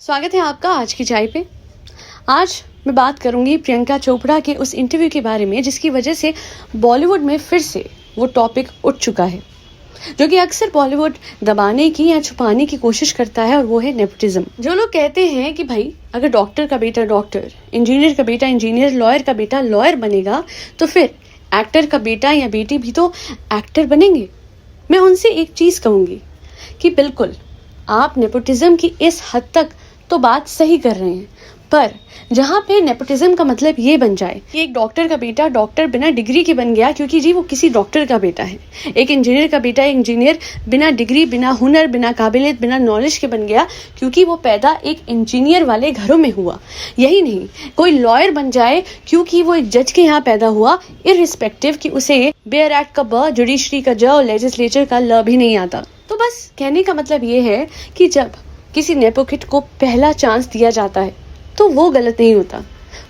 स्वागत है आपका आज की चाय पे। आज मैं बात करूंगी प्रियंका चोपड़ा के उस इंटरव्यू के बारे में जिसकी वजह से बॉलीवुड में फिर से वो टॉपिक उठ चुका है, जो कि अक्सर बॉलीवुड दबाने की या छुपाने की कोशिश करता है, और वो है नेपोटिज्म। जो लोग कहते हैं कि भाई अगर डॉक्टर का बेटा डॉक्टर, इंजीनियर का बेटा इंजीनियर, लॉयर का बेटा लॉयर बनेगा तो फिर एक्टर का बेटा या बेटी भी तो एक्टर बनेंगे। मैं उनसे एक चीज कहूंगी कि बिल्कुल आप नेपोटिज्म की इस हद तक तो बात सही कर रहे हैं, पर जहाँ पे नेपोटिज्म का मतलब ये बन जाए कि एक डॉक्टर का बेटा डॉक्टर बिना डिग्री के बन गया क्योंकि जी वो किसी डॉक्टर का बेटा है, एक इंजीनियर का बेटा इंजीनियर बिना डिग्री, बिना हुनर, बिना काबिलियत, बिना नॉलेज के बन गया क्योंकि वो पैदा एक इंजीनियर वाले घरों में हुआ। यही नहीं, कोई लॉयर बन जाए क्योंकि वो एक जज के यहाँ पैदा हुआ, इररिस्पेक्टिव कि उसे बेयर एक्ट का ब, जुडिशरी का ज और लेजिस्लेचर का ल भी नहीं आता। तो बस कहने का मतलब ये है कि जब किसी नेपो किड को पहला चांस दिया जाता है तो वो गलत नहीं होता,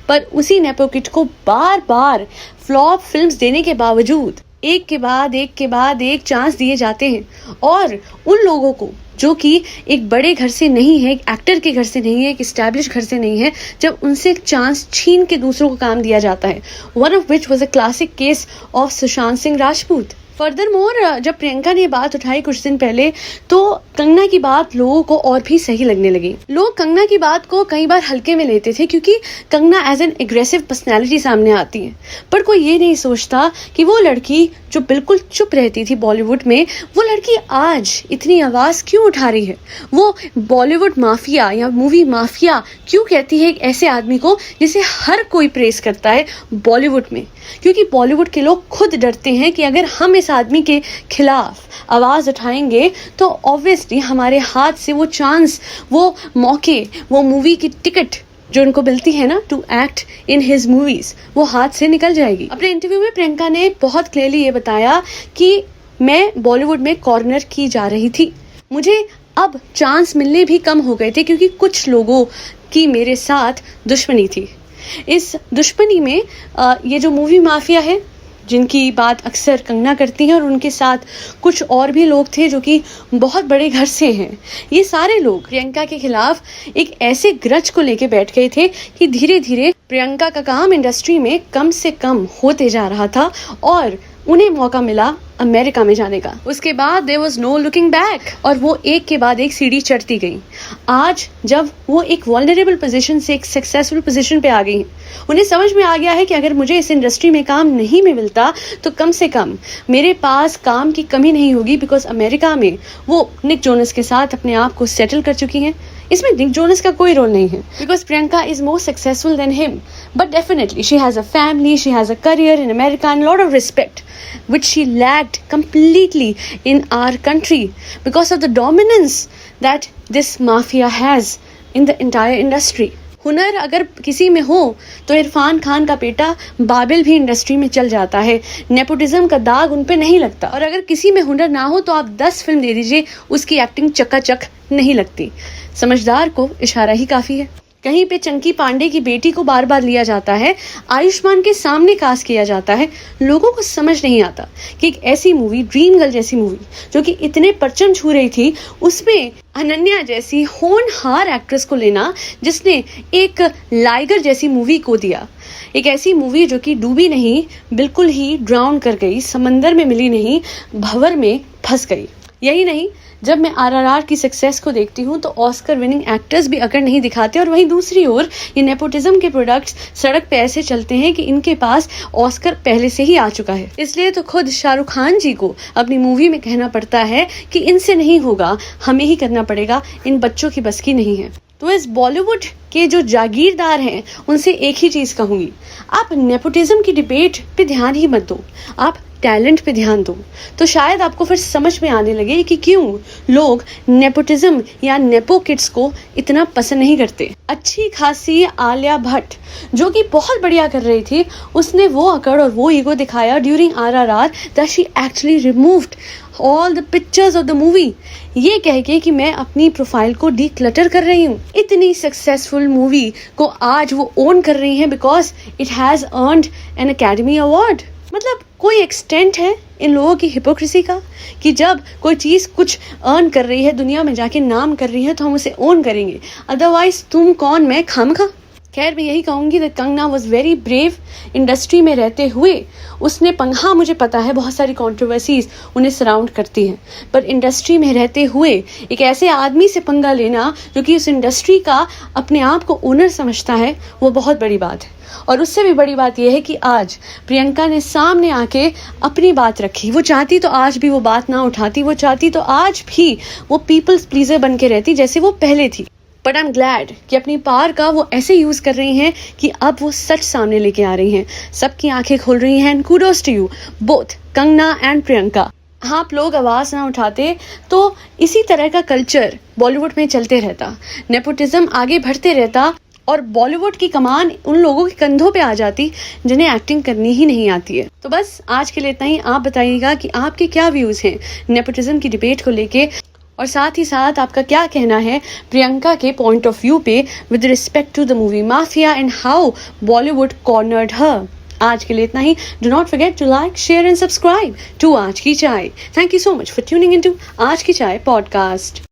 पर उसी नेपो किड को बार बार फ्लॉप फिल्म्स देने के बावजूद एक के बाद एक चांस दिए जाते हैं। और उन लोगों को जो कि एक बड़े घर से नहीं है, एक एक्टर के घर से नहीं है, एक एस्टैब्लिश घर से नहीं है, जब उनसे एक चांस छीन के दूसरों को काम दिया जाता है। One of which was a classic case of Sushant Singh Rajput. Further more, जब प्रियंका ने बात उठाई कुछ दिन पहले तो कंगना की बात लोगों को और भी सही लगने लगी। लोग कंगना की बात को कई बार हल्के में लेते थे क्योंकि Kangana as an aggressive personality सामने आती है, पर कोई ये नहीं सोचता कि वो लड़की जो बिल्कुल चुप रहती थी बॉलीवुड में, वो लड़की आज इतनी आवाज क्यों उठा रही है। वो बॉलीवुड माफिया या मूवी माफिया क्यों कहती है एक ऐसे आदमी को जिसे हर कोई प्रेस करता है बॉलीवुड में, क्योंकि बॉलीवुड के लोग खुद डरते हैं कि अगर हम इस आदमी के खिलाफ आवाज उठाएंगे तो ऑब्वियसली हमारे हाथ से वो चांस, वो मौके, वो मूवी की टिकट जो उनको मिलती है ना to act in his movies, वो हाथ से निकल जाएगी। अपने इंटरव्यू में प्रियंका ने बहुत क्लियरली ये बताया कि मैं बॉलीवुड में कॉर्नर की जा रही थी, मुझे अब चांस मिलने भी कम हो गए थे क्योंकि कुछ लोगों की मेरे साथ दुश्मनी थी। इस दुश्मनी में ये जो मूवी माफिया है जिनकी बात अक्सर कंगना करती हैं, और उनके साथ कुछ और भी लोग थे जो कि बहुत बड़े घर से हैं, ये सारे लोग प्रियंका के खिलाफ एक ऐसे ग्रज को लेके बैठ गए थे कि धीरे धीरे प्रियंका का काम इंडस्ट्री में कम से कम होते जा रहा था और उन्हें मौका मिला अमेरिका में जाने का। उसके बाद there was no looking back और वो एक के बाद एक सीढ़ी चढ़ती गई। आज जब वो एक वल्नरेबल पोजीशन से एक सक्सेसफुल पोजीशन पे आ गई हैं, उन्हें समझ में आ गया है कि अगर मुझे इस इंडस्ट्री में काम नहीं मिलता तो कम से कम मेरे पास काम की कमी नहीं होगी, बिकॉज अमेरिका में वो निक जोनस के साथ अपने आप को सेटल कर चुकी हैं। इसमें निक जोनस का कोई रोल नहीं है because Priyanka is more successful than him, but definitely she has a family, she has a career in America and lot of respect which she lacked completely in our country because of the dominance that this mafia has in the entire industry. हुनर अगर किसी में हो तो इरफान खान का बेटा बाबिल भी industry में चल जाता है, नेपोटिज्म का दाग उन पे नहीं लगता। और अगर किसी में हुनर ना हो तो आप 10 फिल्म दे दीजिए, उसकी एक्टिंग चकाचक नहीं लगती। समझदार को इशारा ही काफी है। कहीं पे चंकी पांडे की बेटी को बार बार लिया जाता है, आयुष्मान के सामने कास्ट किया जाता है। लोगों को समझ नहीं आता कि एक ऐसी मूवी, ड्रीम गर्ल जैसी मूवी जो कि इतने परचम छू रही थी, उसमें अनन्या जैसी होनहार एक्ट्रेस को लेना जिसने एक लाइगर जैसी मूवी को दिया, एक ऐसी मूवी जो कि डूबी नहीं, बिल्कुल ही ड्राउन कर गई, समंदर में मिली नहीं, भंवर में फंस गई। यही नहीं, जब मैं आरआरआर की सक्सेस को देखती हूँ तो ऑस्कर विनिंग एक्टर्स भी अगर नहीं दिखाते, और वहीं दूसरी ओर ये नेपोटिज्म के प्रोडक्ट्स सड़क पे ऐसे चलते हैं कि इनके पास ऑस्कर पहले से ही आ चुका है। इसलिए तो खुद शाहरुख खान जी को अपनी मूवी में कहना पड़ता है कि इनसे नहीं होगा, हमें ही करना पड़ेगा, इन बच्चों की बस की नहीं है। तो इस बॉलीवुड के जो जागीरदार हैं उनसे एक ही चीज कहूंगी, आप नेपोटिज्म की डिबेट पे ध्यान ही मत दो, आप टैलेंट पे ध्यान दो, तो शायद आपको फिर समझ में आने लगे कि क्यों लोग नेपोटिज्म या नेपो किड्स को इतना पसंद नहीं करते। अच्छी खासी आलिया भट्ट जो कि बहुत बढ़िया कर रही थी, उसने वो अकड़ और वो ईगो दिखाया during RRR that she actually removed all the pictures of the movie, ये कह के कि मैं अपनी प्रोफाइल को डीक्लटर कर रही हूँ। इतनी सक्सेसफुल मूवी को आज वो ओन कर रही हैं because it has earned an academy award. मतलब कोई एक्सटेंट है इन लोगों की हिपोक्रेसी का कि जब कोई चीज़ कुछ अर्न कर रही है, दुनिया में जाके नाम कर रही है, तो हम उसे ओन करेंगे, अदरवाइज तुम कौन मैं खामखा। खैर मैं यही कहूँगी that Kangana was very brave. Industry में रहते हुए उसने हाँ मुझे पता है बहुत सारी कंट्रोवर्सीज उन्हें सराउंड करती हैं, पर इंडस्ट्री में रहते हुए एक ऐसे आदमी से पंगा लेना जो कि उस इंडस्ट्री का अपने आप को ओनर समझता है, वो बहुत बड़ी बात है। और उससे भी बड़ी बात यह है कि आज प्रियंका ने सामने आके अपनी बात रखी। वो चाहती तो आज भी वो बात ना उठाती, वो चाहती तो आज भी वो पीपल्स प्लीजर बन के रहती जैसे वो पहले थी। बट आई एम ग्लैड कि अपनी पावर का वो ऐसे यूज़ कर रही हैं कि अब वो सच सामने लेके आ रही हैं, सबकी आंखें खोल रही हैं। And kudos to you both Kangana and Priyanka. आप लोग आवाज़ ना उठाते तो इसी तरह का कल्चर बॉलीवुड में चलते रहता, नेपोटिज्म आगे बढ़ते रहता और बॉलीवुड की कमान उन लोगों के कंधों पे आ जाती जिन्हें एक्टिंग करनी ही नहीं आती है। तो बस आज के लिए इतना ही। आप बताइएगा कि आपके क्या व्यूज़ हैं नेपोटिज्म की डिबेट को लेके, और साथ ही साथ आपका क्या कहना है प्रियंका के पॉइंट ऑफ व्यू पे with respect to the movie mafia and how Bollywood cornered her. आज के लिए इतना ही। Do not forget to like, share and subscribe to Aaj Ki Chai. Thank you so much for tuning into Aaj Ki चाय पॉडकास्ट।